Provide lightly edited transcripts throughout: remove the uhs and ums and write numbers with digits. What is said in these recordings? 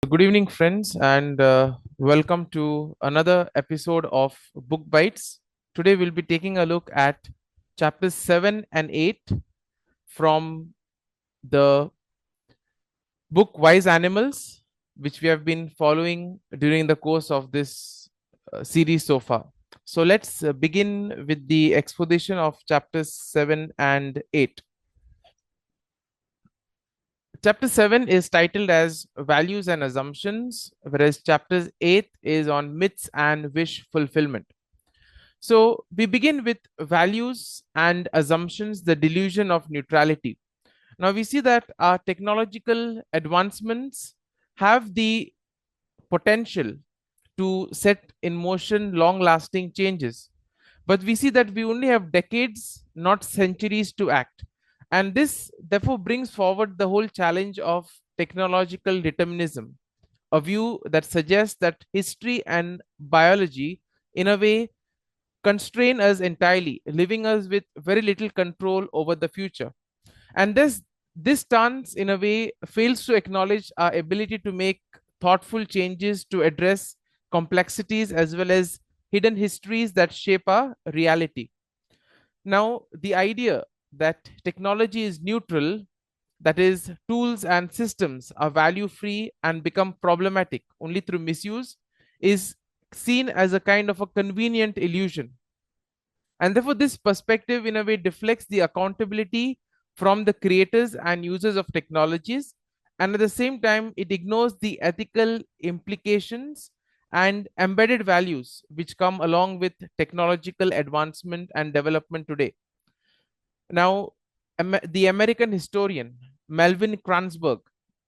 Good evening, friends, and welcome to another episode of Book Bytes. Today, we'll be taking a look at chapters 7 and 8 from the book Wise Animals, which we have been following during the course of this series so far. So, let's begin with the exposition of chapters 7 and 8. Chapter 7 is titled as Values and Assumptions, whereas chapter 8 is on myths and wish fulfillment. So we begin with values and assumptions, the delusion of neutrality. Now we see that our technological advancements have the potential to set in motion long lasting changes. But we see that we only have decades, not centuries to act. And this therefore brings forward the whole challenge of technological determinism, a view that suggests that history and biology, in a way, constrain us entirely, leaving us with very little control over the future. And this stance, in a way, fails to acknowledge our ability to make thoughtful changes to address complexities as well as hidden histories that shape our reality. Now, the idea that technology is neutral, that is, tools and systems are value free and become problematic only through misuse, is seen as a kind of a convenient illusion. And therefore, this perspective, in a way, deflects the accountability from the creators and users of technologies. And at the same time, it ignores the ethical implications and embedded values which come along with technological advancement and development today. Now, the American historian Melvin Kranzberg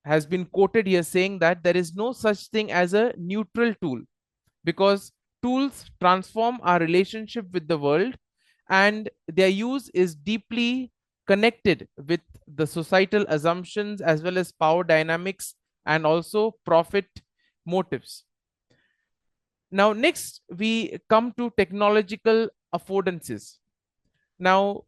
has been quoted here saying that there is no such thing as a neutral tool because tools transform our relationship with the world and their use is deeply connected with the societal assumptions as well as power dynamics and also profit motives. Now, next, we come to technological affordances. Now,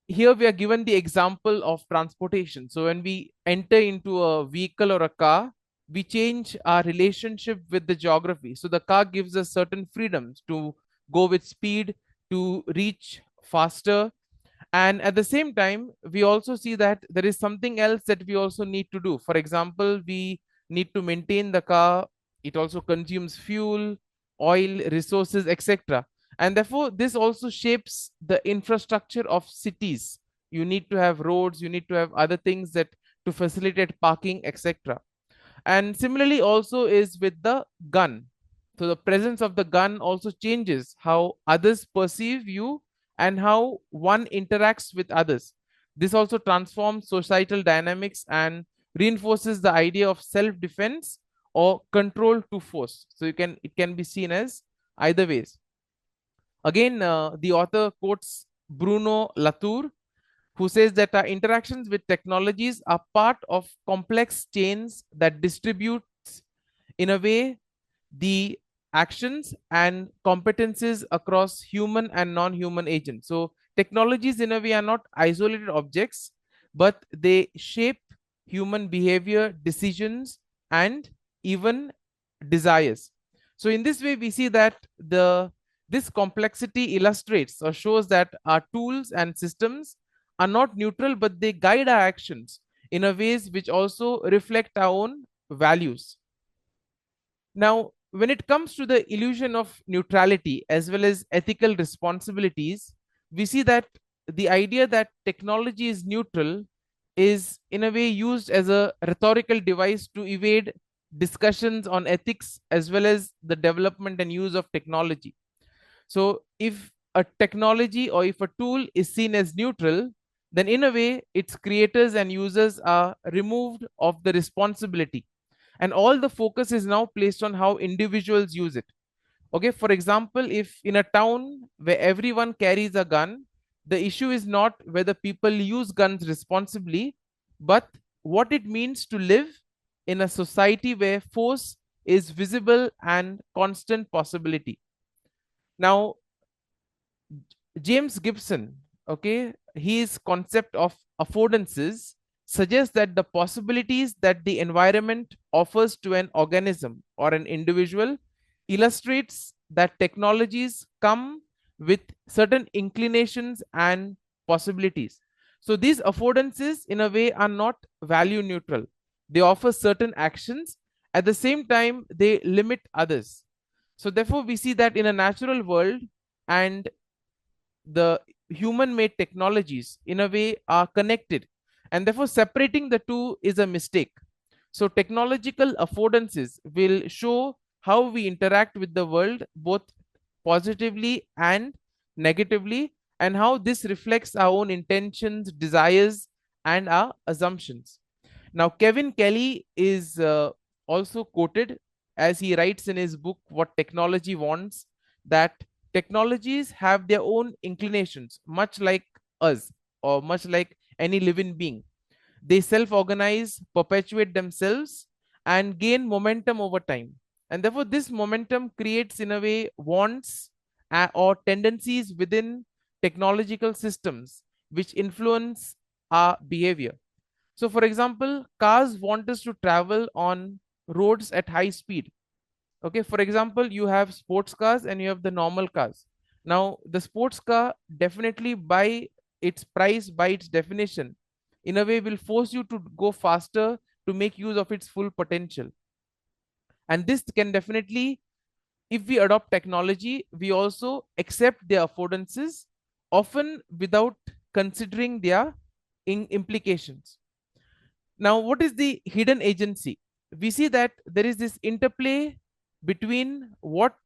here we are given the example of transportation. So when we enter into a vehicle or a car, we change our relationship with the geography. So the car gives us certain freedoms to go with speed, to reach faster. And at the same time, we also see that there is something else that we also need to do. For example, we need to maintain the car. It also consumes fuel, oil, resources, etc. And therefore, this also shapes the infrastructure of cities. You need to have roads, you need to have other things that to facilitate parking, etc. And similarly, also is with the gun. So the presence of the gun also changes how others perceive you and how one interacts with others. This also transforms societal dynamics and reinforces the idea of self-defense or control to force. So it can be seen as either ways. Again, the author quotes Bruno Latour, who says that our interactions with technologies are part of complex chains that distribute, in a way, the actions and competencies across human and non-human agents. So technologies, in a way, are not isolated objects, but they shape human behavior, decisions, and even desires. So in this way, we see that this complexity illustrates or shows that our tools and systems are not neutral, but they guide our actions in a ways which also reflect our own values. Now, when it comes to the illusion of neutrality as well as ethical responsibilities, we see that the idea that technology is neutral is, in a way, used as a rhetorical device to evade discussions on ethics as well as the development and use of technology. So, if a technology or if a tool is seen as neutral, then in a way, its creators and users are removed of the responsibility and all the focus is now placed on how individuals use it. Okay, for example, if in a town where everyone carries a gun, the issue is not whether people use guns responsibly, but what it means to live in a society where force is visible and constant possibility. Now, James Gibson, okay, his concept of affordances suggests that the possibilities that the environment offers to an organism or an individual illustrates that technologies come with certain inclinations and possibilities. So these affordances, in a way, are not value neutral. They offer certain actions, at the same time, they limit others. So, therefore, we see that in a natural world and the human made technologies, in a way, are connected, and therefore, separating the two is a mistake. So, technological affordances will show how we interact with the world both positively and negatively, and how this reflects our own intentions, desires, and our assumptions. Now, Kevin Kelly is also quoted as he writes in his book, What Technology Wants, that technologies have their own inclinations, much like us, or much like any living being. They self organize, perpetuate themselves, and gain momentum over time. And therefore, this momentum creates, in a way, wants or tendencies within technological systems which influence our behavior. So, for example, cars want us to travel on roads at high speed. Okay, for example, you have sports cars and you have the normal cars. Now, the sports car definitely, by its price, by its definition, in a way, will force you to go faster to make use of its full potential. And this can definitely, if we adopt technology, we also accept their affordances, often without considering their implications. Now, what is the hidden agency? We see that there is this interplay between what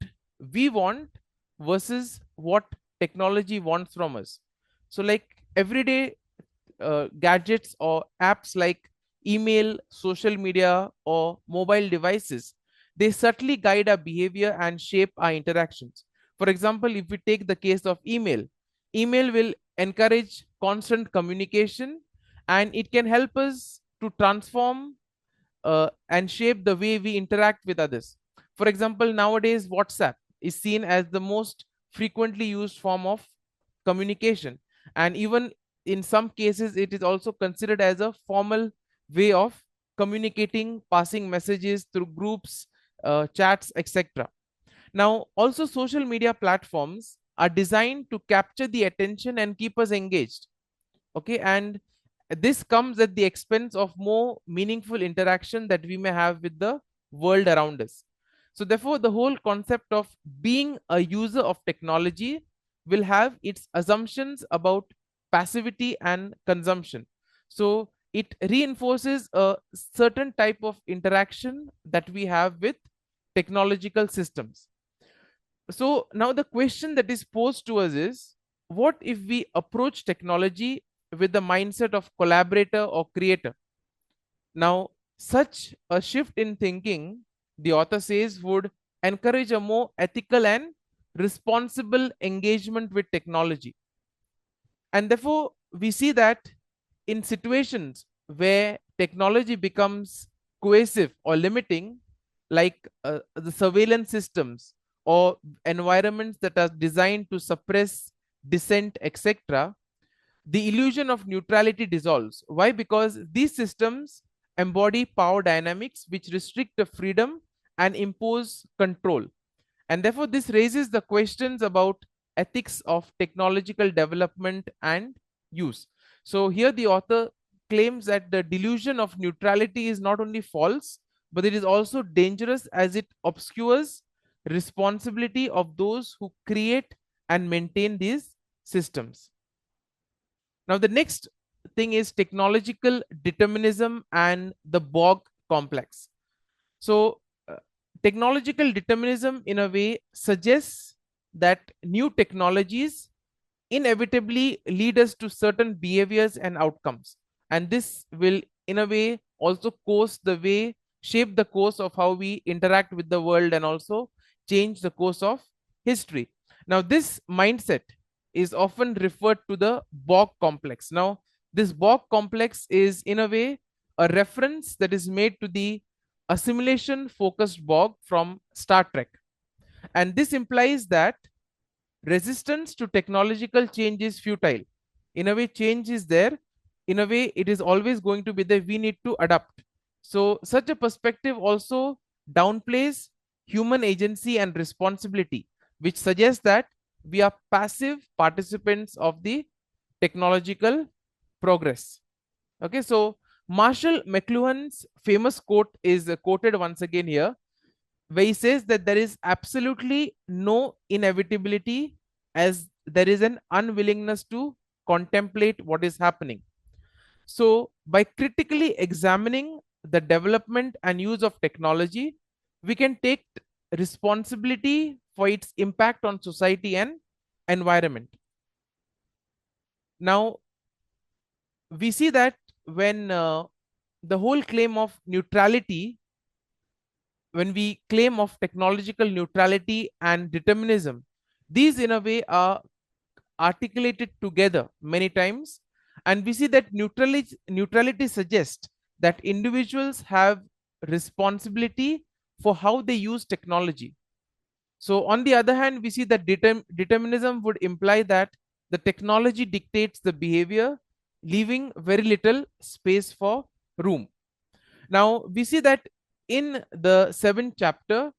we want versus what technology wants from us. So, like everyday gadgets or apps like email, social media, or mobile devices, they subtly guide our behavior and shape our interactions. For example, if we take the case of email, email will encourage constant communication, and it can help us to transform and shape the way we interact with others. For example, nowadays, WhatsApp is seen as the most frequently used form of communication. And even in some cases, it is also considered as a formal way of communicating, passing messages through groups, chats, etc. Now, also, social media platforms are designed to capture the attention and keep us engaged. Okay, and this comes at the expense of more meaningful interaction that we may have with the world around us. So therefore, the whole concept of being a user of technology will have its assumptions about passivity and consumption. So it reinforces a certain type of interaction that we have with technological systems. So now the question that is posed to us is, what if we approach technology with the mindset of collaborator or creator? Now, such a shift in thinking, the author says, would encourage a more ethical and responsible engagement with technology. And therefore, we see that in situations where technology becomes coercive or limiting, like the surveillance systems or environments that are designed to suppress dissent, etc., the illusion of neutrality dissolves. Why? Because these systems embody power dynamics which restrict the freedom and impose control. And therefore, this raises the questions about ethics of technological development and use. So, here the author claims that the delusion of neutrality is not only false, but it is also dangerous as it obscures responsibility of those who create and maintain these systems. Now, the next thing is technological determinism and the Borg complex. So, technological determinism, in a way, suggests that new technologies inevitably lead us to certain behaviors and outcomes. And this will, in a way, also shape the course of how we interact with the world and also change the course of history. Now, this mindset is often referred to the Borg complex. Now, this Borg complex is, in a way, a reference that is made to the assimilation focused Borg from Star Trek. And this implies that resistance to technological change is futile. In a way, change is there, in a way it is always going to be there, we need to adapt. So such a perspective also downplays human agency and responsibility, which suggests that we are passive participants of the technological progress. Okay, so Marshall McLuhan's famous quote is quoted once again here, where he says that there is absolutely no inevitability as there is an unwillingness to contemplate what is happening. So, by critically examining the development and use of technology, we can take responsibility for its impact on society and environment. Now, we see that when the whole claim of neutrality, when we claim of technological neutrality and determinism, these in a way are articulated together many times, and we see that neutrality suggests that individuals have responsibility for how they use technology. So on the other hand, we see that determinism would imply that the technology dictates the behavior, leaving very little space for room. Now we see that in the seventh chapter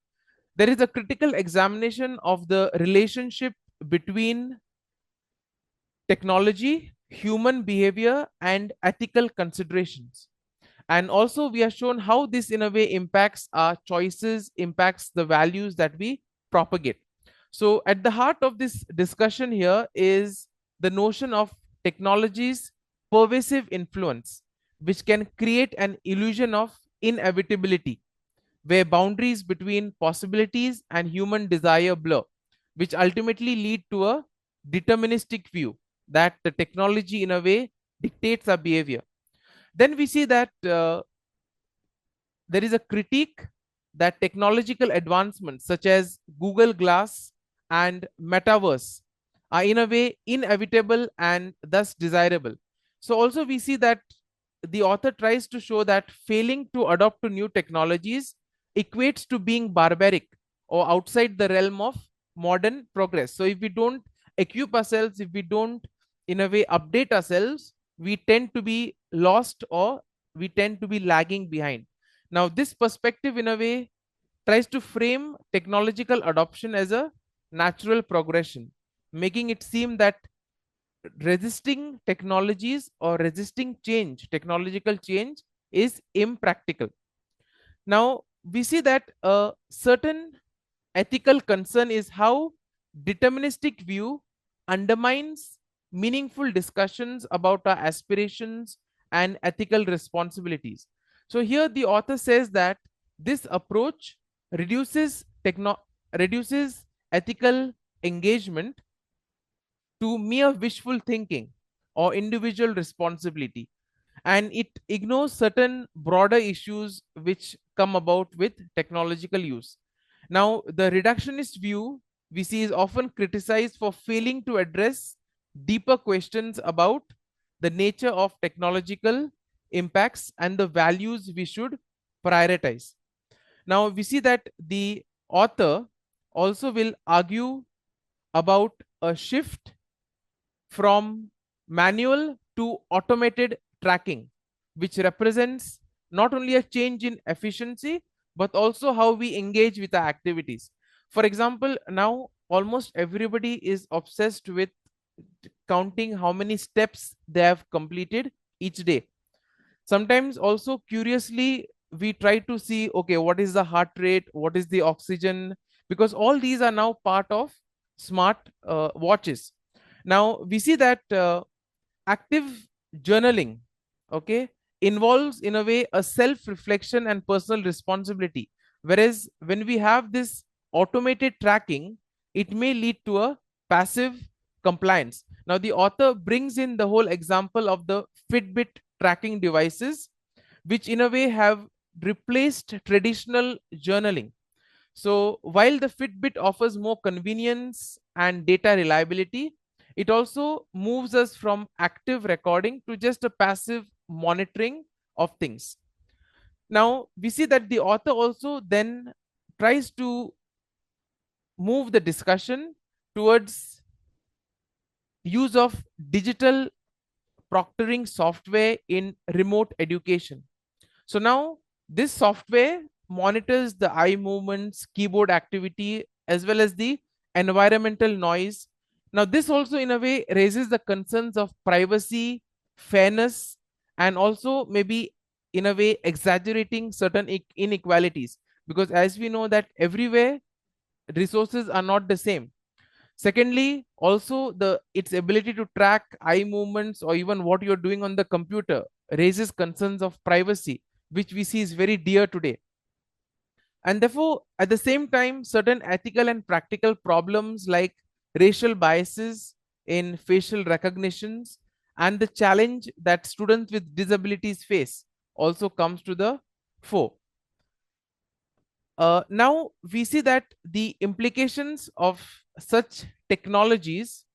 there is a critical examination of the relationship between technology, human behavior, and ethical considerations. And also, we are shown how this, in a way, impacts our choices, impacts the values that we propagate. So, at the heart of this discussion here is the notion of technology's pervasive influence, which can create an illusion of inevitability, where boundaries between possibilities and human desire blur, which ultimately lead to a deterministic view that the technology, in a way, dictates our behavior. Then we see that there is a critique that technological advancements such as Google Glass and Metaverse are in a way inevitable and thus desirable. So also we see that the author tries to show that failing to adopt to new technologies equates to being barbaric or outside the realm of modern progress. So if we don't equip ourselves, if we don't in a way update ourselves, we tend to be lost or we tend to be lagging behind. Now, this perspective, in a way, tries to frame technological adoption as a natural progression, making it seem that resisting technologies or resisting change, technological change, is impractical. Now, we see that a certain ethical concern is how deterministic view undermines meaningful discussions about our aspirations and ethical responsibilities. So here the author says that this approach reduces reduces ethical engagement to mere wishful thinking or individual responsibility, and it ignores certain broader issues which come about with technological use. Now, the reductionist view we see is often criticized for failing to address deeper questions about the nature of technological impacts and the values we should prioritize. Now, we see that the author also will argue about a shift from manual to automated tracking, which represents not only a change in efficiency, but also how we engage with our activities. For example, now almost everybody is obsessed with counting how many steps they have completed each day. Sometimes also curiously, we try to see, okay, what is the heart rate, what is the oxygen, because all these are now part of smart watches. Now we see that active journaling, okay, involves in a way a self reflection and personal responsibility, whereas when we have this automated tracking, it may lead to a passive compliance. Now the author brings in the whole example of the Fitbit tracking devices, which in a way have replaced traditional journaling. So while the Fitbit offers more convenience and data reliability, it also moves us from active recording to just a passive monitoring of things. Now we see that the author also then tries to move the discussion towards use of digital proctoring software in remote education. So now this software monitors the eye movements, keyboard activity, as well as the environmental noise. Now, this also in a way raises the concerns of privacy, fairness, and also maybe in a way exaggerating certain inequalities, because as we know that everywhere resources are not the same. Secondly, also the its ability to track eye movements or even what you're doing on the computer raises concerns of privacy, which we see is very dear today. And therefore, at the same time, certain ethical and practical problems like racial biases in facial recognitions and the challenge that students with disabilities face also comes to the fore. Now we see that the implications of such technologies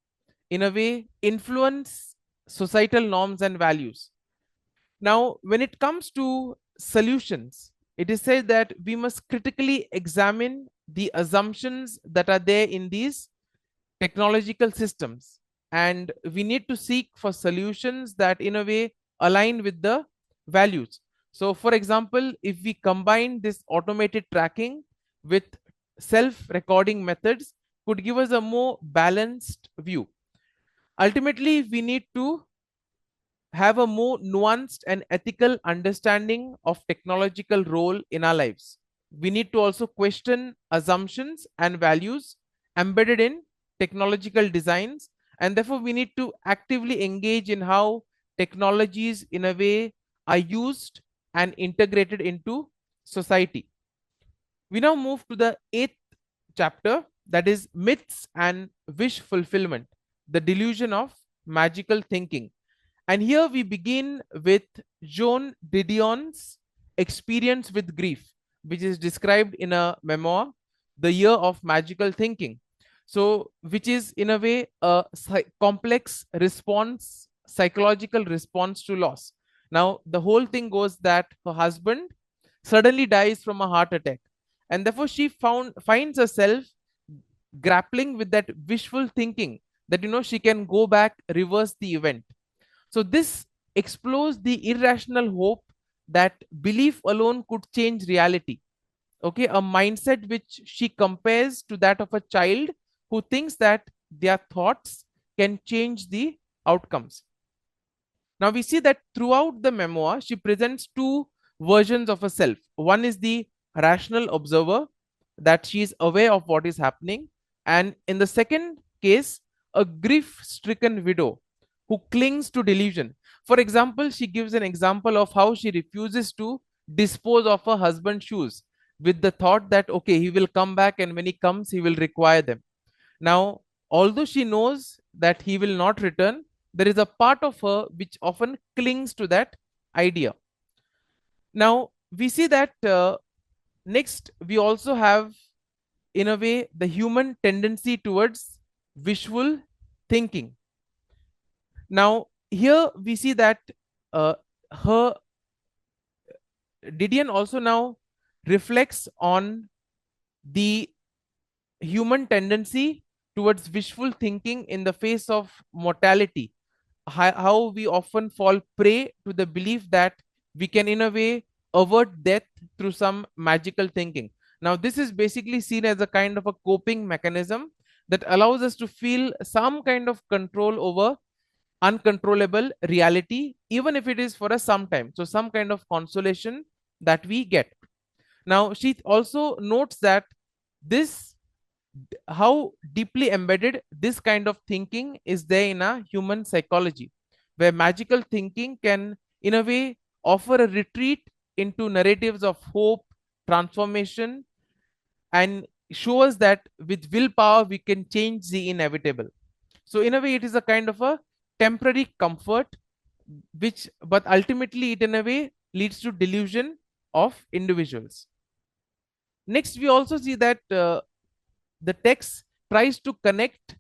in a way influence societal norms and values. Now, when it comes to solutions, it is said that we must critically examine the assumptions that are there in these technological systems, and we need to seek for solutions that in a way align with the values. So for example, if we combine this automated tracking with self recording methods, could give us a more balanced view. Ultimately, we need to have a more nuanced and ethical understanding of technological role in our lives. We need to also question assumptions and values embedded in technological designs, and therefore we need to actively engage in how technologies in a way are used and integrated into society. We now move to the eighth chapter, that is myths and wish fulfillment, the delusion of magical thinking. And here we begin with Joan Didion's experience with grief, which is described in a memoir, The Year of Magical Thinking. So, which is in a way a complex response, psychological response to loss. Now, the whole thing goes that her husband suddenly dies from a heart attack, and therefore she finds herself grappling with that wishful thinking that she can go back, reverse the event. So this explores the irrational hope that belief alone could change reality. Okay, a mindset which she compares to that of a child who thinks that their thoughts can change the outcomes. Now we see that throughout the memoir, she presents two versions of herself. One is the rational observer, that she is aware of what is happening, and in the second case, a grief stricken widow who clings to delusion. For example, she gives an example of how she refuses to dispose of her husband's shoes with the thought that, okay, he will come back and when he comes, he will require them. Now, although she knows that he will not return, there is a part of her which often clings to that idea. Now, we see that next, we also have, in a way, the human tendency towards visual thinking. Now, here we see that her Didion also now reflects on the human tendency towards wishful thinking in the face of mortality, how we often fall prey to the belief that we can in a way avert death through some magical thinking. Now this is basically seen as a kind of a coping mechanism that allows us to feel some kind of control over uncontrollable reality, even if it is for a some time, so some kind of consolation that we get. Now she also notes that this, how deeply embedded this kind of thinking is there in a human psychology, where magical thinking can in a way offer a retreat into narratives of hope, transformation, and show us that with willpower we can change the inevitable. So in a way it is a kind of a temporary comfort, which but ultimately it in a way leads to delusion of individuals. Next, we also see that the text tries to connect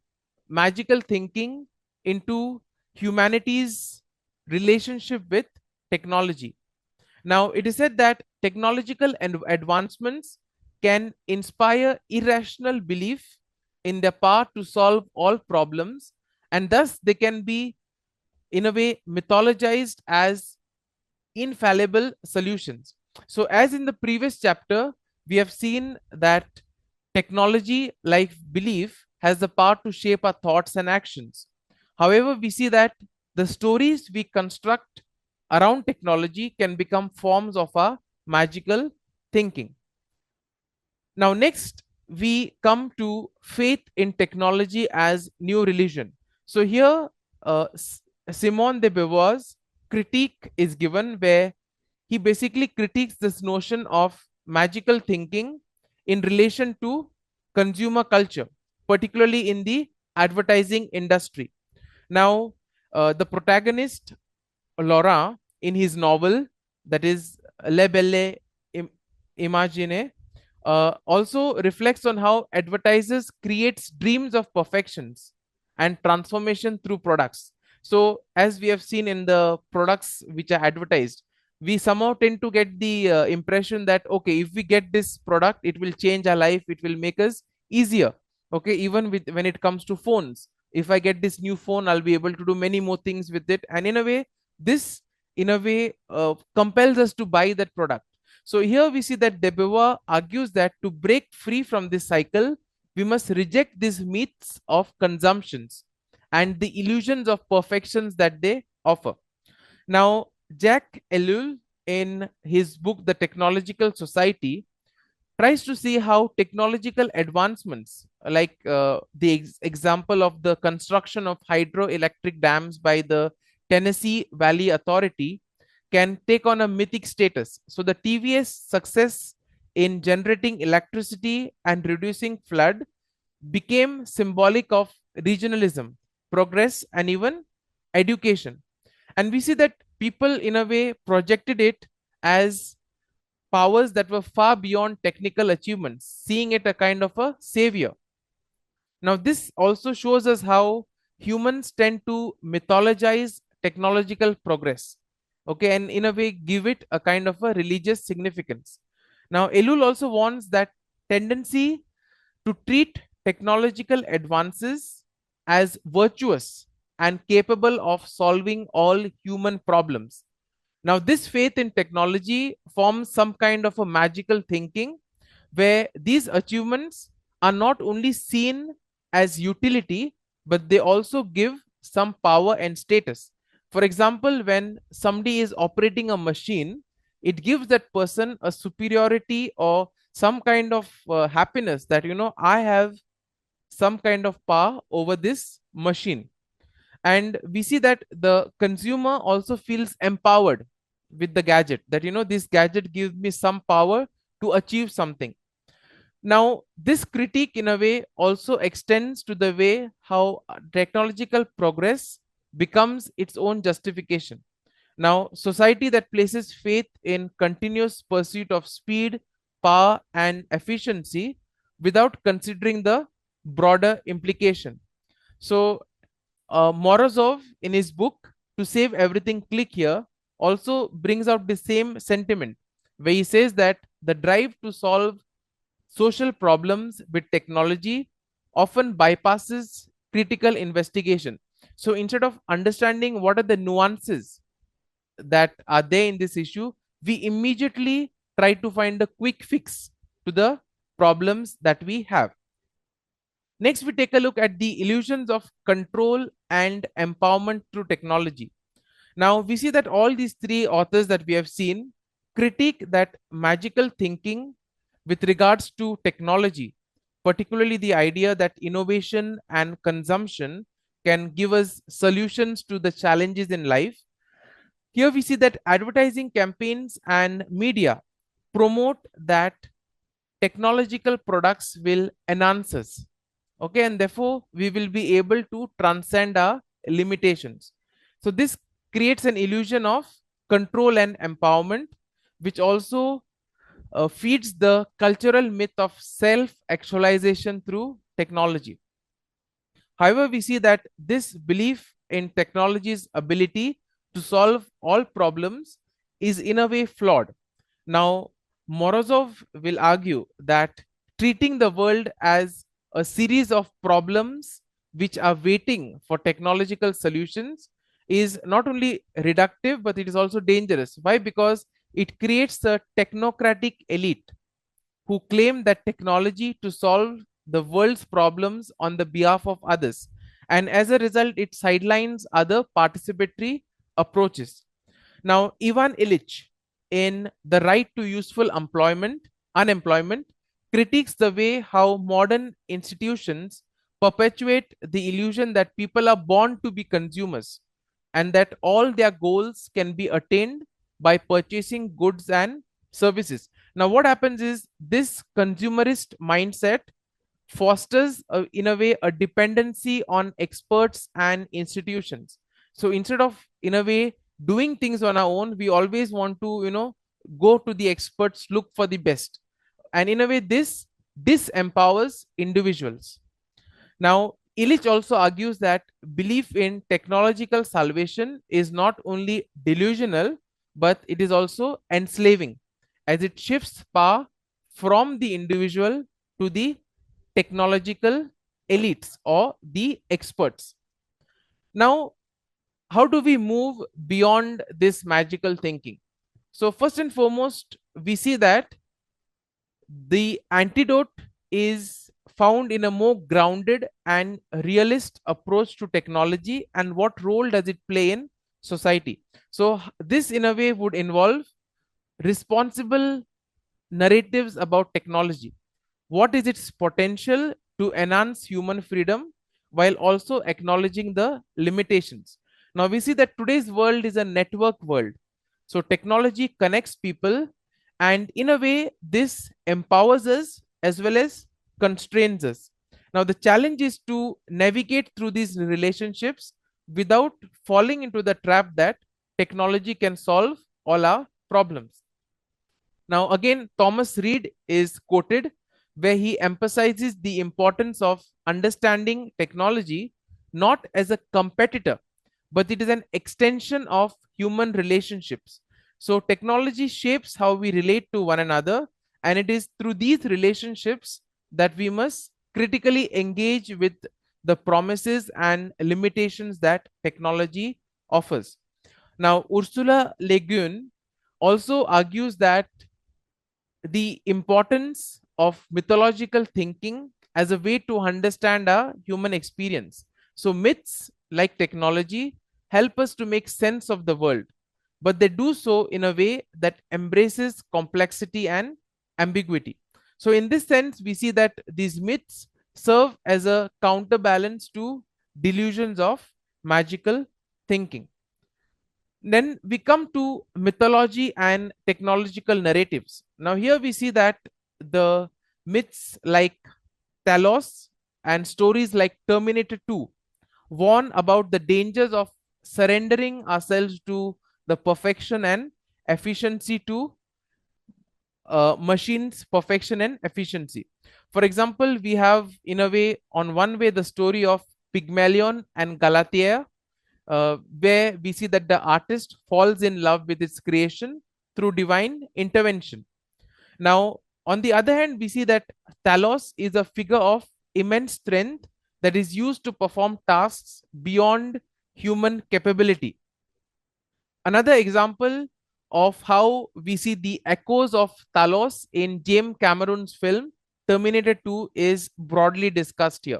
magical thinking into humanity's relationship with technology. Now, it is said that technological advancements can inspire irrational belief in their power to solve all problems, and thus they can be in a way mythologized as infallible solutions. So, as in the previous chapter, we have seen that technology, like belief, has the power to shape our thoughts and actions. However, we see that the stories we construct around technology can become forms of our magical thinking. Now, next, we come to faith in technology as new religion. So, here, Simone de Beauvoir's critique is given, where he basically critiques this notion of magical thinking in relation to consumer culture, particularly in the advertising industry. Now, the protagonist, Laurent, in his novel, that is Les Belles Imagines, also reflects on how advertisers creates dreams of perfections and transformation through products. So, as we have seen in the products which are advertised, we somehow tend to get the impression that okay, if we get this product, it will change our life, it will make us easier. Okay, even with when it comes to phones, if I get this new phone, I'll be able to do many more things with it, and in a way, this compels us to buy that product. So here we see that de Beauvoir argues that to break free from this cycle, we must reject these myths of consumptions and the illusions of perfections that they offer. Now, Jacques Ellul, in his book The Technological Society, tries to see how technological advancements, like the example of the construction of hydroelectric dams by the Tennessee Valley Authority, can take on a mythic status. So, the TVS success in generating electricity and reducing flood became symbolic of regionalism, progress, and even education. And we see that people, in a way, projected it as powers that were far beyond technical achievements, seeing it a kind of a savior. Now, this also shows us how humans tend to mythologize technological progress, okay, and in a way give it a kind of a religious significance. Now, Elul also warns that tendency to treat technological advances as virtuous and capable of solving all human problems. Now, this faith in technology forms some kind of a magical thinking where these achievements are not only seen as utility, but they also give some power and status. For example, when somebody is operating a machine, it gives that person a superiority or some kind of happiness that, I have some kind of power over this machine. And we see that the consumer also feels empowered with the gadget, that this gadget gives me some power to achieve something. Now, this critique in a way also extends to the way how technological progress becomes its own justification. Now, society that places faith in continuous pursuit of speed, power, and efficiency without considering the broader implication. So, Morozov, in his book To Save Everything Click Here, also brings out the same sentiment, where he says that the drive to solve social problems with technology often bypasses critical investigation. So instead of understanding what are the nuances that are there in this issue, we immediately try to find a quick fix to the problems that we have. Next, we take a look at the illusions of control and empowerment through technology. Now, we see that all these three authors that we have seen critique that magical thinking with regards to technology, particularly the idea that innovation and consumption can give us solutions to the challenges in life. Here we see that advertising campaigns and media promote that technological products will enhance us, okay, and therefore we will be able to transcend our limitations. So this creates an illusion of control and empowerment, which also feeds the cultural myth of self actualization through technology. However, we see that this belief in technology's ability to solve all problems is in a way flawed. Now, Morozov will argue that treating the world as a series of problems which are waiting for technological solutions is not only reductive, but it is also dangerous. Why? Because it creates a technocratic elite who claim that technology to solve the world's problems on the behalf of others. And as a result, it sidelines other participatory approaches. Now, Ivan Illich, in The Right to Useful Unemployment, critiques the way how modern institutions perpetuate the illusion that people are born to be consumers and that all their goals can be attained by purchasing goods and services. Now, what happens is this consumerist mindset fosters, in a way, a dependency on experts and institutions. So instead of, in a way, doing things on our own, we always want to, go to the experts, look for the best. And in a way, this disempowers individuals. Now, Illich also argues that belief in technological salvation is not only delusional, but it is also enslaving, as it shifts power from the individual to the technological elites or the experts. Now, how do we move beyond this magical thinking? So, first and foremost, we see that the antidote is found in a more grounded and realist approach to technology and what role does it play in society. So, this in a way would involve responsible narratives about technology. What is its potential to enhance human freedom while also acknowledging the limitations? Now, we see that today's world is a network world. So, technology connects people, and in a way, this empowers us as well as constrains us. Now, the challenge is to navigate through these relationships without falling into the trap that technology can solve all our problems. Now, again, Thomas Reid is quoted where he emphasizes the importance of understanding technology not as a competitor, but it is an extension of human relationships. So, technology shapes how we relate to one another, and it is through these relationships that we must critically engage with the promises and limitations that technology offers. Now, Ursula Le Guin also argues that the importance of mythological thinking as a way to understand our human experience. So, myths, like technology, help us to make sense of the world, but they do so in a way that embraces complexity and ambiguity. So, in this sense, we see that these myths serve as a counterbalance to delusions of magical thinking. Then we come to mythology and technological narratives. Now, here we see that the myths like Talos and stories like Terminator 2 warn about the dangers of surrendering ourselves to the perfection and efficiency to machines, perfection and efficiency. For example, we have, in a way, on one way, the story of Pygmalion and Galatea, where we see that the artist falls in love with its creation through divine intervention. Now, on the other hand, we see that Talos is a figure of immense strength that is used to perform tasks beyond human capability. Another example of how we see the echoes of Talos in James Cameron's film Terminator 2 is broadly discussed here.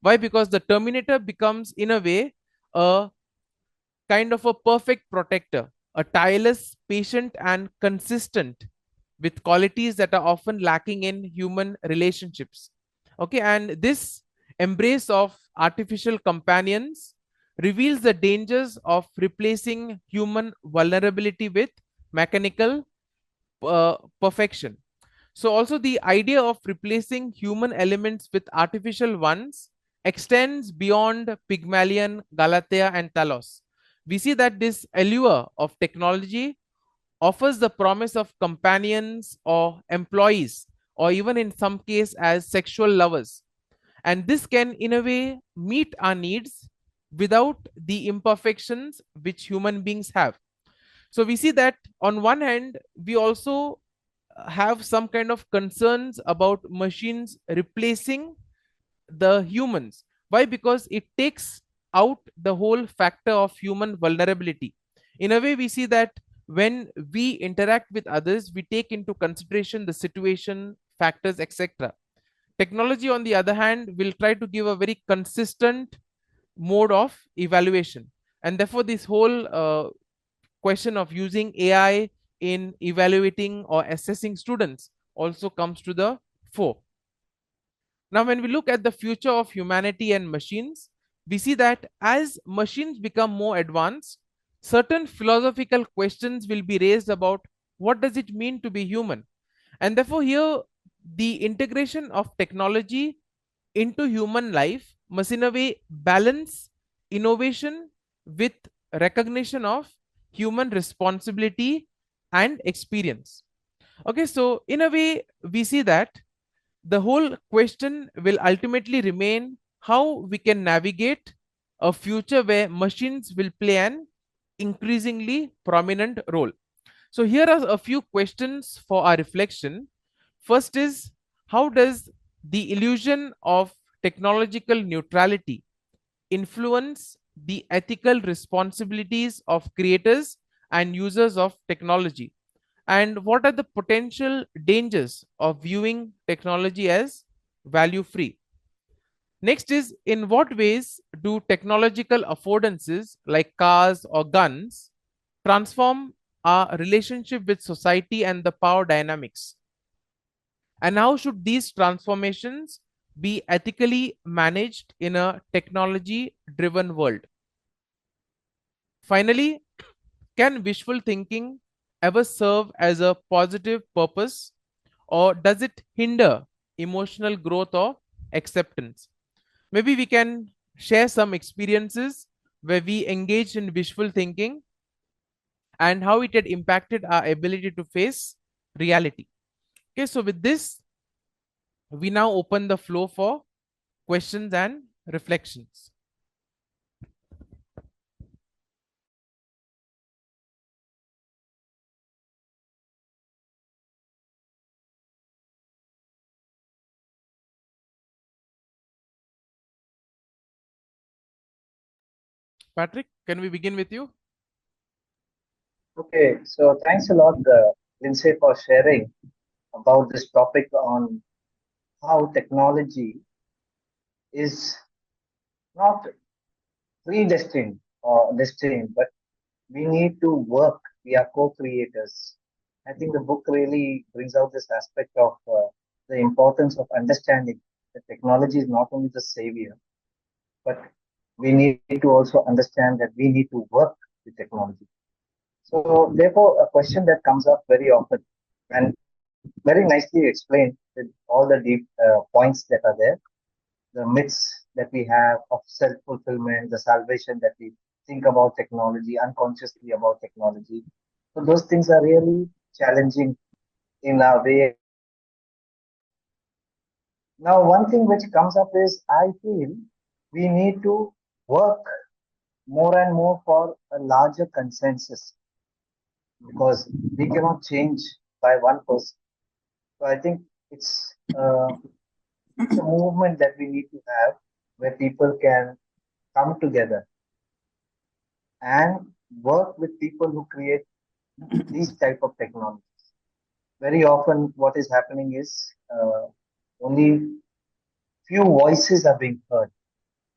Why? Because the Terminator becomes, in a way, a kind of a perfect protector, a tireless, patient, and consistent with qualities that are often lacking in human relationships. Okay, and this embrace of artificial companions reveals the dangers of replacing human vulnerability with mechanical perfection. So, also the idea of replacing human elements with artificial ones extends beyond Pygmalion, Galatea, and Talos. We see that this allure of technology offers the promise of companions or employees, or even in some case as sexual lovers. And this can, in a way, meet our needs without the imperfections which human beings have. So we see that on one hand, we also have some kind of concerns about machines replacing the humans. Why? Because it takes out the whole factor of human vulnerability. In a way, we see that when we interact with others, we take into consideration the situation, factors, etc. Technology, on the other hand, will try to give a very consistent mode of evaluation. And therefore, this whole question of using AI in evaluating or assessing students also comes to the fore. Now, when we look at the future of humanity and machines, we see that as machines become more advanced, certain philosophical questions will be raised about what does it mean to be human. And therefore, here the integration of technology into human life must, in a way, balance innovation with recognition of human responsibility and experience. Okay, so in a way, we see that the whole question will ultimately remain how we can navigate a future where machines will play an increasingly prominent role. So, here are a few questions for our reflection. First is, how does the illusion of technological neutrality influence the ethical responsibilities of creators and users of technology? And what are the potential dangers of viewing technology as value free? Next is, in what ways do technological affordances like cars or guns transform our relationship with society and the power dynamics? And how should these transformations be ethically managed in a technology driven world? Finally, can wishful thinking ever serve as a positive purpose, or does it hinder emotional growth or acceptance? Maybe we can share some experiences where we engaged in wishful thinking and how it had impacted our ability to face reality. Okay, so with this, we now open the floor for questions and reflections. Patrick, can we begin with you? Okay, so thanks a lot, Lindsay, for sharing about this topic on how technology is not predestined or destined, but we need to work. We are co-creators. I think the book really brings out this aspect of the importance of understanding that technology is not only the savior, but we need to also understand that we need to work with technology. So, therefore, a question that comes up very often and very nicely explained with all the deep points that are there, the myths that we have of self fulfillment, the salvation that we think about technology, unconsciously about technology. So, those things are really challenging in our way. Now, one thing which comes up is I feel we need to work more and more for a larger consensus because we cannot change by one person. So I think it's a movement that we need to have where people can come together and work with people who create these type of technologies. Very often, what is happening is only few voices are being heard,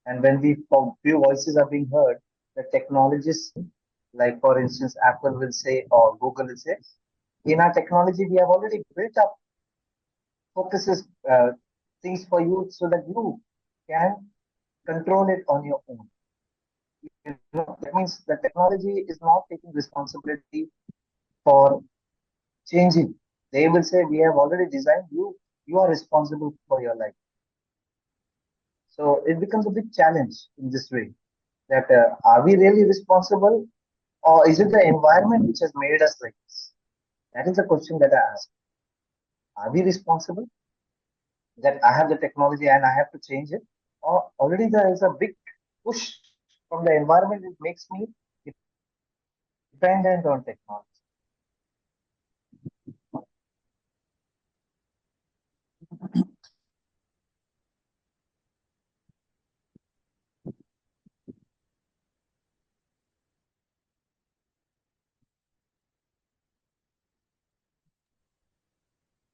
and when few voices are being heard, the technologists, like for instance, Apple will say or Google will say, in our technology we have already built up focuses things for you so that you can control it on your own. That means the technology is not taking responsibility for changing. They will say, we have already designed you, you are responsible for your life. So it becomes a big challenge in this way that are we really responsible or is it the environment which has made us like this? That is the question that I ask. Are we responsible that I have the technology and I have to change it? Or already there is a big push from the environment that makes me dependent on technology.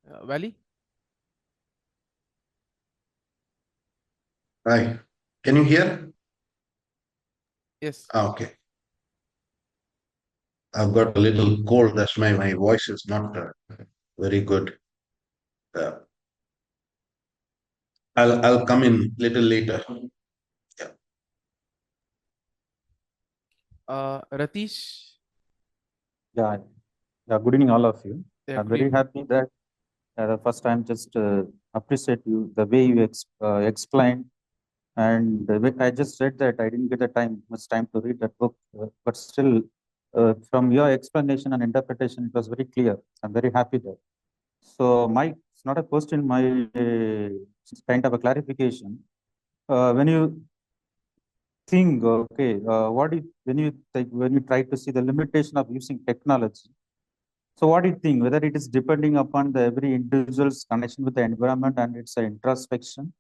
Valley? Hi. Can you hear? Yes. Okay. I've got a little cold. That's why my voice is not very good. Uh, I'll come in little later. Yeah. Ratish? Yeah, yeah. Good evening, all of you. Yeah, I'm good very evening. happy that the first time just appreciate you the way you explained, and I just read that I didn't get the much time to read that book, but still, from your explanation and interpretation, it was very clear. I'm very happy there. So my it's not a question, my it's kind of a clarification. When you think, okay, what if when you try to see the limitation of using technology. So what do you think? Whether it is depending upon the every individual's connection with the environment and its introspection.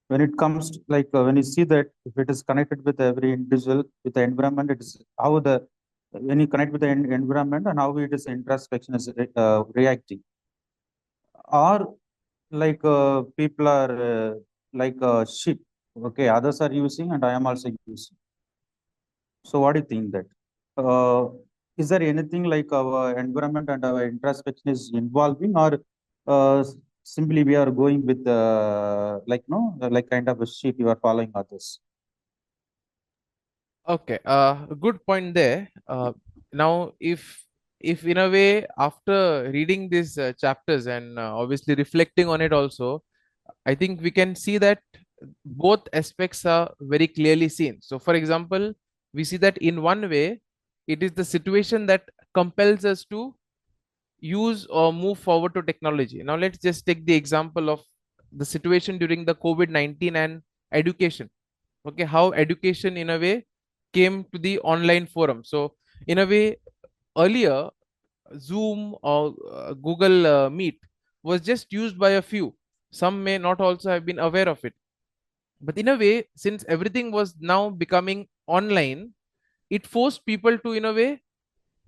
When it comes to when you see that if it is connected with every individual with the environment, it is how the when you connect with the environment and how it is introspection is reacting. Or people are sheep. Okay, others are using and I am also using. So what do you think that? Uh, is there anything like our environment and our introspection is involving, or simply we are going with like kind of a sheep you are following others? Okay, good point there. Now, if in a way after reading these chapters and obviously reflecting on it also, I think we can see that both aspects are very clearly seen. So, for example, we see that in one way, it is the situation that compels us to use or move forward to technology. Now, let's just take the example of the situation during the COVID-19 and education. Okay, how education in a way came to the online forum. So, in a way, earlier, Zoom or Google Meet was just used by a few. Some may not also have been aware of it. But in a way, since everything was now becoming online, it forced people to, in a way,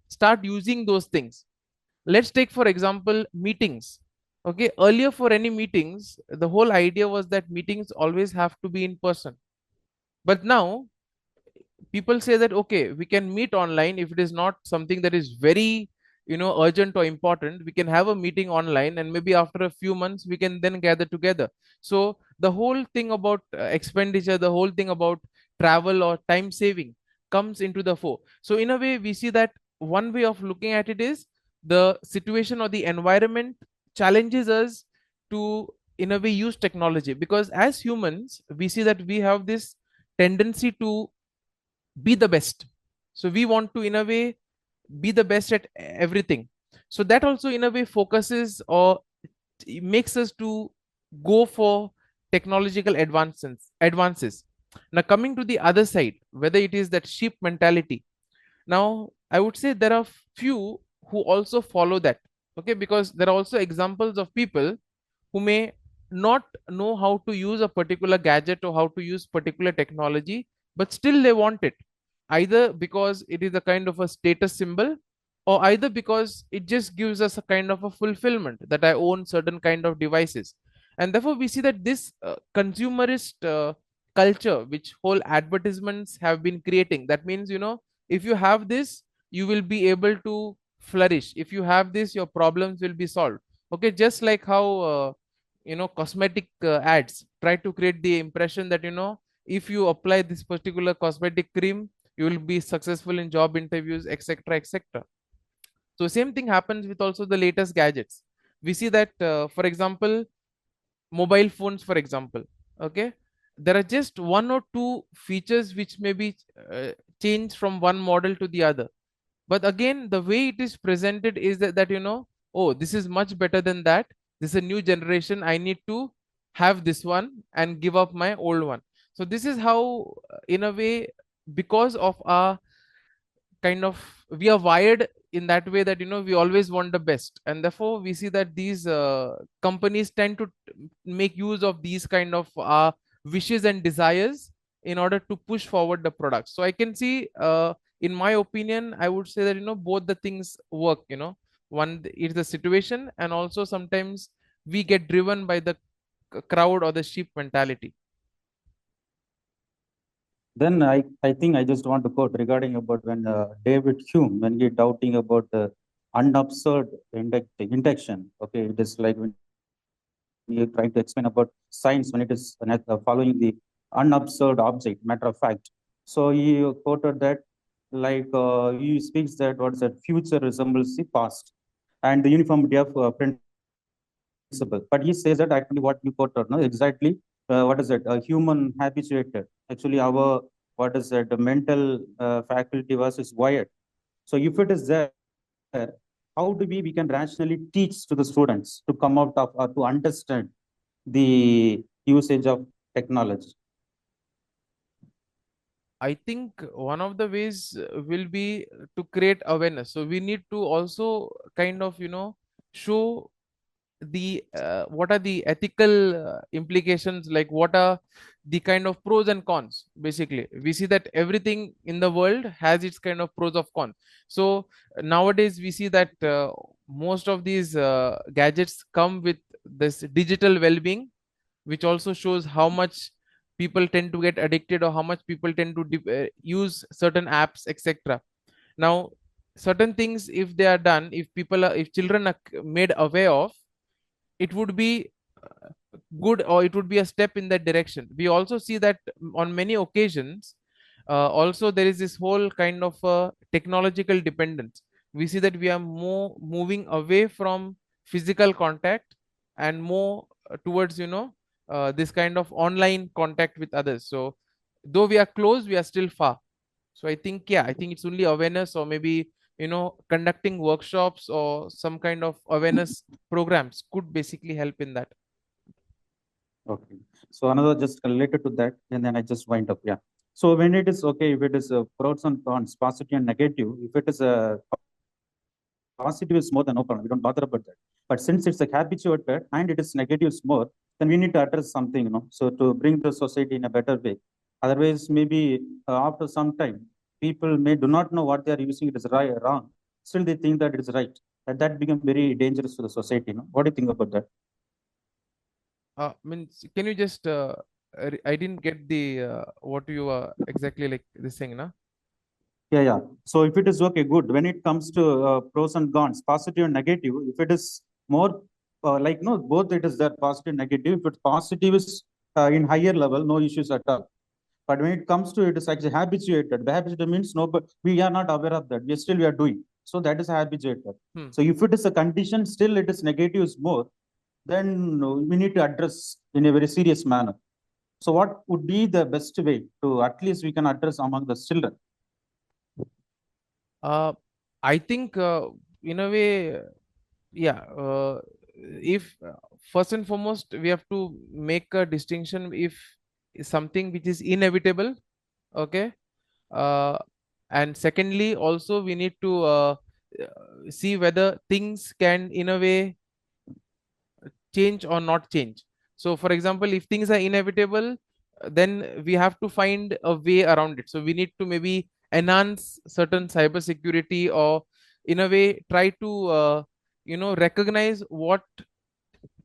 start using those things. Let's take, for example, meetings. Okay, earlier for any meetings, the whole idea was that meetings always have to be in person. But now people say that okay, we can meet online if it is not something that is very urgent or important. We can have a meeting online, and maybe after a few months we can then gather together. So the whole thing about expenditure, the whole thing about travel or time saving comes into the fore. So in a way we see that one way of looking at it is the situation or the environment challenges us to in a way use technology, because as humans we see that we have this tendency to be the best. So we want to in a way be the best at everything. So that also in a way focuses or makes us to go for technological advances. Now coming to the other side, whether it is that sheep mentality, now I would say there are few who also follow that. Okay, because there are also examples of people who may not know how to use a particular gadget or how to use particular technology, but still they want it, either because it is a kind of a status symbol, or either because it just gives us a kind of a fulfillment that I own certain kind of devices. And therefore we see that this consumerist culture which whole advertisements have been creating, that means if you have this you will be able to flourish, if you have this your problems will be solved. Okay, just like how cosmetic ads try to create the impression that if you apply this particular cosmetic cream you will be successful in job interviews, etc., etc. So same thing happens with also the latest gadgets. We see that for example, mobile phones for example. Okay, there are just one or two features which may be changed from one model to the other, but again the way it is presented is that oh, this is much better than that, this is a new generation, I need to have this one and give up my old one. So this is how in a way, because of our kind of, we are wired in that way that we always want the best, and therefore we see that these companies tend to make use of these kind of wishes and desires in order to push forward the product. So I can see in my opinion I would say that both the things work. One is the situation, and also sometimes we get driven by the crowd or the sheep mentality. Then I think I just want to quote regarding about when David Hume, when he doubting about the unobserved induction. Okay, it is like when you're trying to explain about science when it is following the unobserved object, matter of fact. So he quoted that he speaks that what is that future resembles the past and the uniformity of principle. But he says that actually what you quoted, no, exactly what is it? Human habituated. Actually, our what is it? The mental faculty was wired. So if it is there, how do we can rationally teach to the students to come out of or to understand the usage of technology? I think one of the ways will be to create awareness. So we need to also kind of, show the what are the ethical implications, like what are the kind of pros and cons. Basically, we see that everything in the world has its kind of pros of cons. So nowadays we see that most of these gadgets come with this digital well-being, which also shows how much people tend to get addicted or how much people tend to use certain apps, etc. Now, certain things, if they are done, if children are made aware of, it would be good, or it would be a step in that direction. We also see that on many occasions, also there is this whole kind of technological dependence. We see that we are more moving away from physical contact and more towards, this kind of online contact with others. So though we are close, we are still far. So I think, yeah, I think it's only awareness, or maybe, conducting workshops or some kind of awareness programs could basically help in that. Okay. So another just related to that, and then I just wind up. Yeah. So when it is okay, if it is pros and cons, positive and negative, if it is a positive is more than no problem. We don't bother about that. But since it's a habituated and it is negatives more, then we need to address something, so to bring the society in a better way. Otherwise, maybe after some time, people may do not know what they are using. It is right or wrong. Still, they think that it is right. And that become very dangerous to the society. What do you think about that? Means, can you just I didn't get the what you are exactly like this thing, na? Yeah, yeah. So if it is okay, good. When it comes to pros and cons, positive and negative, if it is more no, both it is there positive and negative. If it's positive is in higher level, no issues at all. But when it comes to it is actually habituated. The habituated means no, but we are not aware of that. We are doing. So that is habituated. Hmm. So if it is a condition, still it is negative is more, then we need to address in a very serious manner. So what would be the best way to at least we can address among the children? I think in a way, yeah. If first and foremost we have to make a distinction if something which is inevitable, okay, and secondly also we need to see whether things can in a way change or not change. So for example, if things are inevitable, then we have to find a way around it. So we need to maybe enhance certain cyber security, or in a way try to recognize what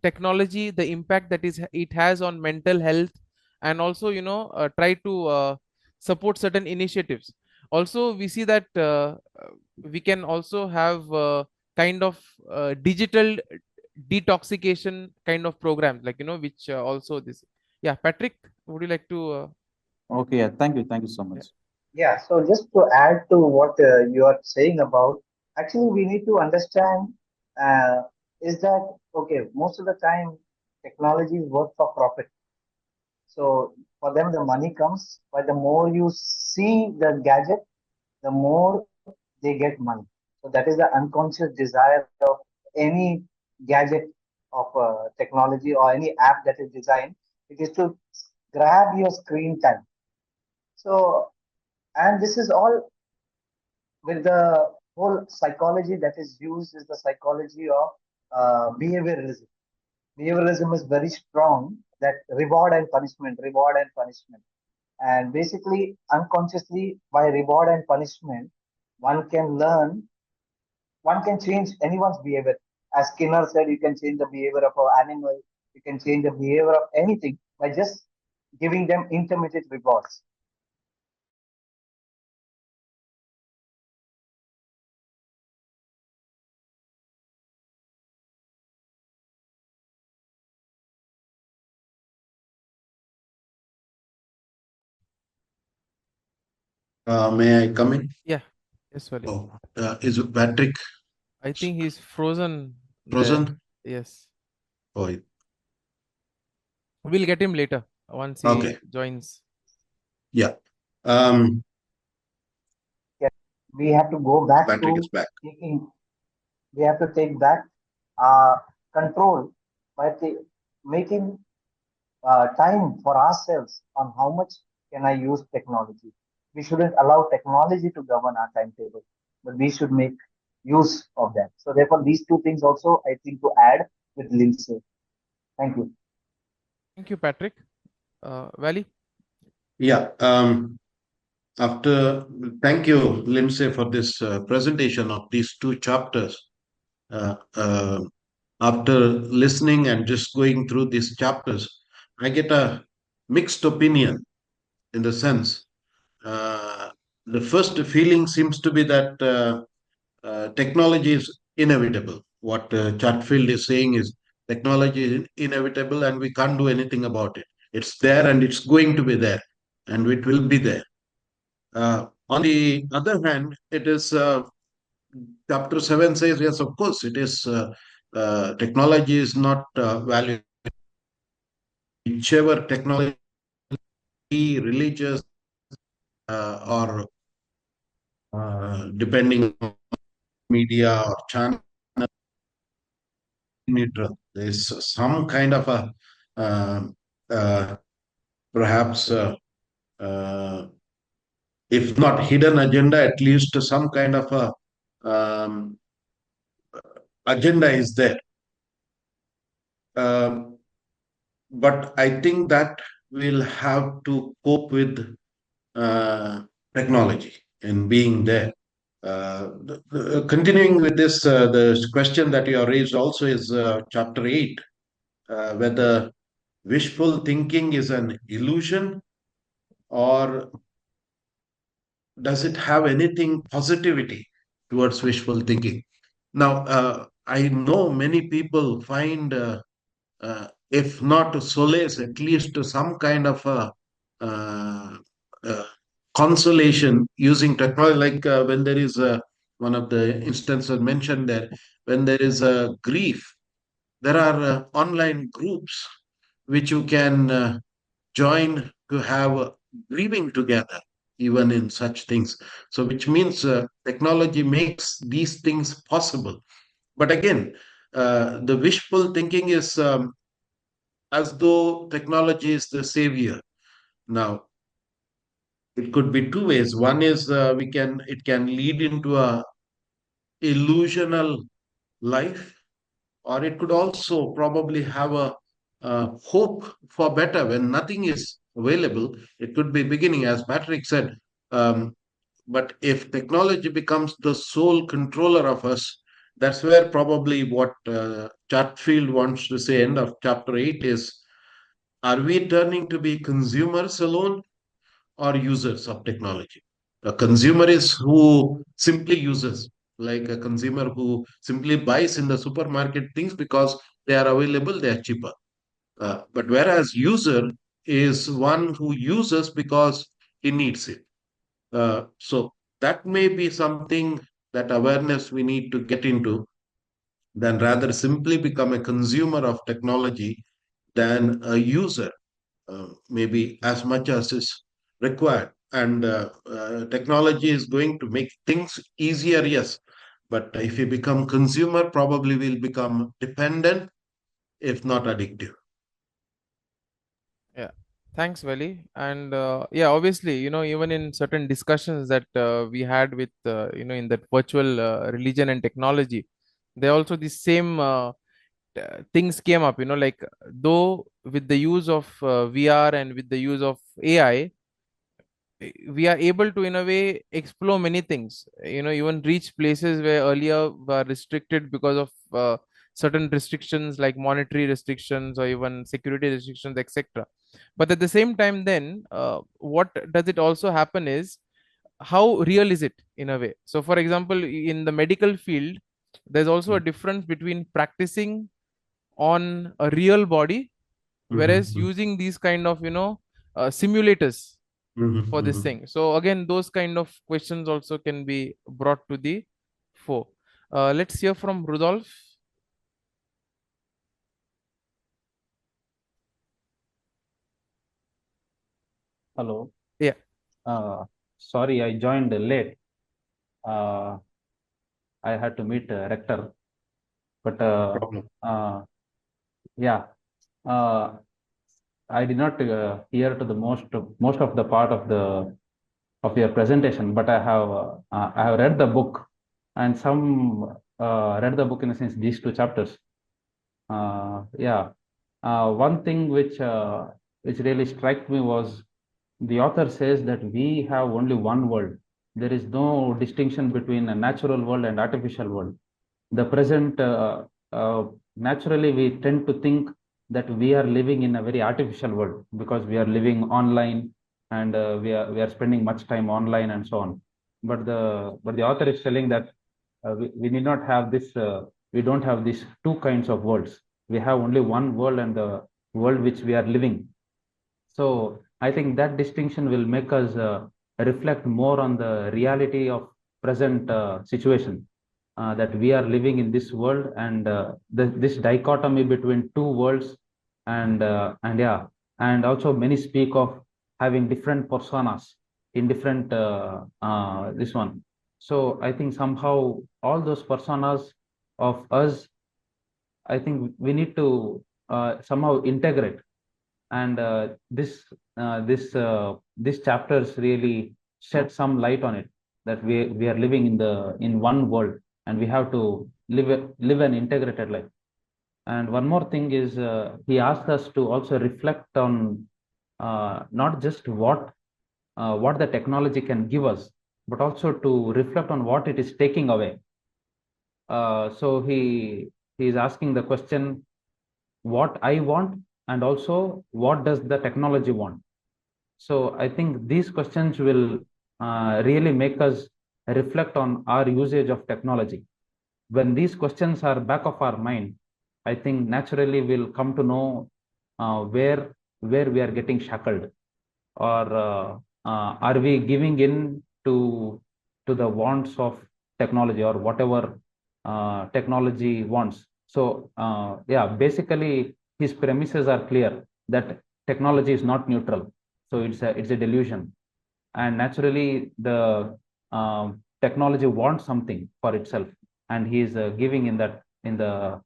technology, the impact that is it has on mental health, and also try to support certain initiatives. Also we see that we can also have kind of digital detoxification kind of programs, like which also this. Yeah, Patrick, would you like to Okay, yeah. Thank you. Thank you so yeah. much. Yeah, so just to add to what you are saying about, actually, we need to understand uh, is that okay, most of the time technologies work for profit. So for them, the money comes, but the more you see the gadget, the more they get money. So that is the unconscious desire of any gadget of technology or any app that is designed. It is to grab your screen time. So, and this is all with the whole psychology that is used is the psychology of behavioralism. Behavioralism is very strong that reward and punishment. And basically, unconsciously, by reward and punishment, one can learn, one can change anyone's behavior. As Skinner said, you can change the behavior of an animal, you can change the behavior of anything by just giving them intermediate rewards. May I come in? Yeah. Yes, Wally. Oh, is Patrick I think he's frozen there. frozen? Yes. Oh, We'll get him later once he okay. joins. Yeah. We have to go back Patrick is to back. taking, we have to take back control by making time for ourselves on how much can I use technology. We shouldn't allow technology to govern our timetable, but we should make use of that. So therefore, these two things also I think to add with Lindsay. Thank you. Thank you, Patrick. Wally? Yeah. Thank you, Lindsay, for this presentation of these two chapters. Uh, uh, After listening and just going through these chapters, I get a mixed opinion in the sense. Uh, the first feeling seems to be that technology is inevitable. What Chatfield is saying is technology is inevitable and we can't do anything about it. It's there and it's going to be there and it will be there. On the other hand, it is chapter 7 says, yes, of course, it is technology is not valuable. Whichever technology, religious, or depending on media or channel, neutral. There's some kind of a uh, perhaps uh, if not hidden agenda, at least some kind of a agenda is there. Um, but I think that we'll have to cope with technology and being there. Continuing with this, the question that you have raised also is chapter 8, whether wishful thinking is an illusion or does it have anything positivity towards wishful thinking. Now, I know many people find if not solace, at least some kind of a, uh, uh, consolation using technology. Like when there is one of the instances mentioned there, when there is a grief, there are online groups which you can join to have grieving together, even in such things. So, which means technology makes these things possible. But again, the wishful thinking is as though technology is the savior. Now, it could be two ways. One is it can lead into a illusional life, or it could also probably have a hope for better when nothing is available. It could be beginning, as Patrick said. Um, but if technology becomes the sole controller of us, that's where probably what Chatfield wants to say, end of chapter 8, is are we turning to be consumers alone or users of technology? A consumer is who simply uses, like a consumer who simply buys in the supermarket things because they are available, they are cheaper. But whereas user is one who uses because he needs it. So that may be something that awareness we need to get into, than rather simply become a consumer of technology than a user, maybe as much as is required. And technology is going to make things easier, yes. But if we become consumer, probably we'll become dependent, if not addictive. Yeah. Thanks, Vali. And yeah, obviously, even in certain discussions that we had with, in that virtual religion and technology, there also the same things came up, like though with the use of VR and with the use of AI, we are able to, in a way, explore many things, even reach places where earlier were restricted because of certain restrictions like monetary restrictions or even security restrictions, etc. But at the same time, then what does it also happen is how real is it in a way. So for example, in the medical field, there's also a difference between practicing on a real body, whereas Mhm. using these kind of simulators Mhm. for this Mhm. thing. So again, those kind of questions also can be brought to the fore. Let's hear from Rudolph. Hello. Yeah. Uh, Sorry, I joined late. Uh, I had to meet rector, but Problem. yeah, uh, I did not hear to the most of the part of your presentation, but I have read the book, and some read the book in the sense these two chapters. Yeah, one thing which really struck me was the author says that we have only one world. There is no distinction between a natural world and artificial world. The present naturally we tend to think that we are living in a very artificial world because we are living online and we are spending much time online and so on. But the author is telling that we need not have this. We don't have these two kinds of worlds. We have only one world and the world which we are living. So I think that distinction will make us reflect more on the reality of present situation. That we are living in this world and this dichotomy between two worlds, and yeah, and also many speak of having different personas in different this one. So I think somehow all those personas of us, I think we need to somehow integrate, and this chapters really shed some light on it, that we are living in one world and we have to live an integrated life. And one more thing is he asked us to also reflect on not just what the technology can give us, but also to reflect on what it is taking away. So he is asking the question, what I want, and also what does the technology want. So I think these questions will really make us reflect on our usage of technology. When these questions are back of our mind, I think naturally we'll come to know where we are getting shackled, or are we giving in to the wants of technology or whatever technology wants. So yeah, basically his premises are clear that technology is not neutral, so it's a delusion, and naturally the technology wants something for itself, and he is giving in that in the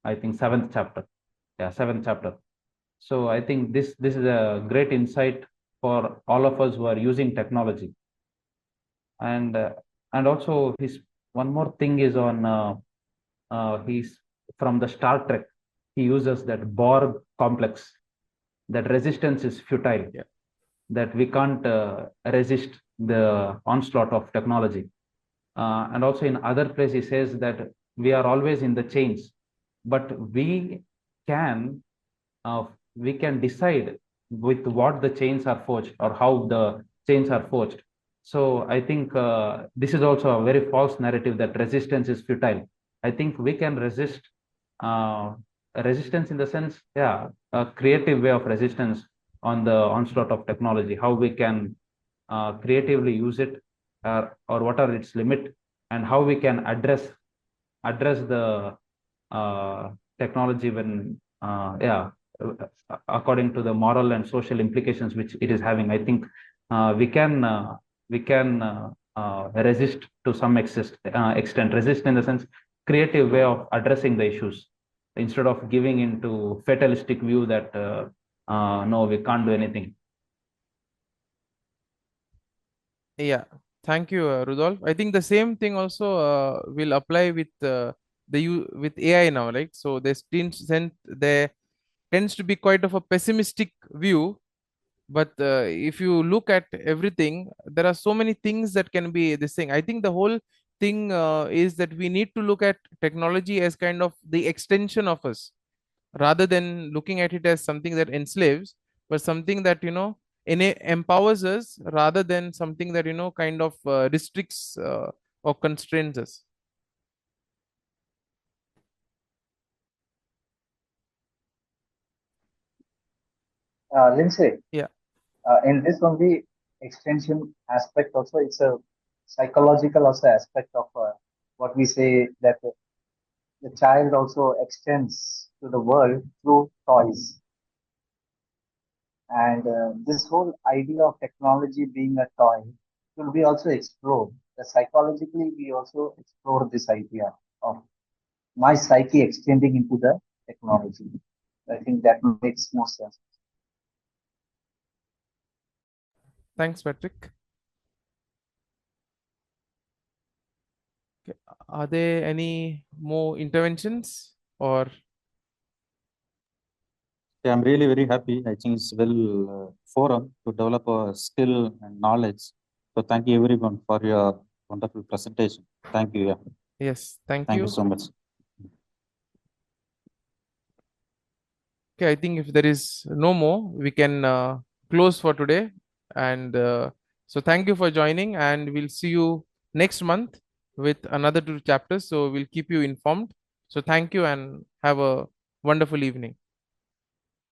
I think seventh chapter. Yeah, seventh chapter. So I think this is a great insight for all of us who are using technology. And and also his one more thing is on he's from the Star Trek. He uses that Borg complex, that resistance is futile, Yeah. that we can't resist the onslaught of technology. And also in other place he says that we are always in the chains, but can we can decide with what the chains are forged or how the chains are forged. So I think this is also a very false narrative that resistance is futile. I think we can resist uh, resistance in the sense, yeah, a creative way of resistance on the onslaught of technology, how we can creatively use it, or what are its limit, and how we can address the technology when yeah, according to the moral and social implications which it is having. I think we can resist to some extent, resist in the sense creative way of addressing the issues, instead of giving into fatalistic view that no, we can't do anything. Yeah, thank you, Rudolph. I think the same thing also will apply with with AI now, right? So there tends to be quite of a pessimistic view, but if you look at everything, there are so many things that can be this thing. I think the whole thing is that we need to look at technology as kind of the extension of us, rather than looking at it as something that enslaves, but something that empowers us, rather than something that kind of restricts or constrains us. Lindsay, Yeah. in this only extension aspect also, it's a psychological also aspect of what we say that the child also extends to the world through toys. And this whole idea of technology being a toy should be also explored. Psychologically, we also explore this idea of my psyche extending into the technology. I think that makes more sense. Thanks, Patrick. Okay. Are there any more interventions or? Yeah, I'm really very happy. I think it's well forum to develop a skill and knowledge. So thank you everyone for your wonderful presentation. Thank you. Yeah. Yes, thank Thank you you. so much. Okay, I think if there is no more, we can close for today. And so thank you for joining, and we'll see you next month with another two chapters. So we'll keep you informed. So thank you and have a wonderful evening.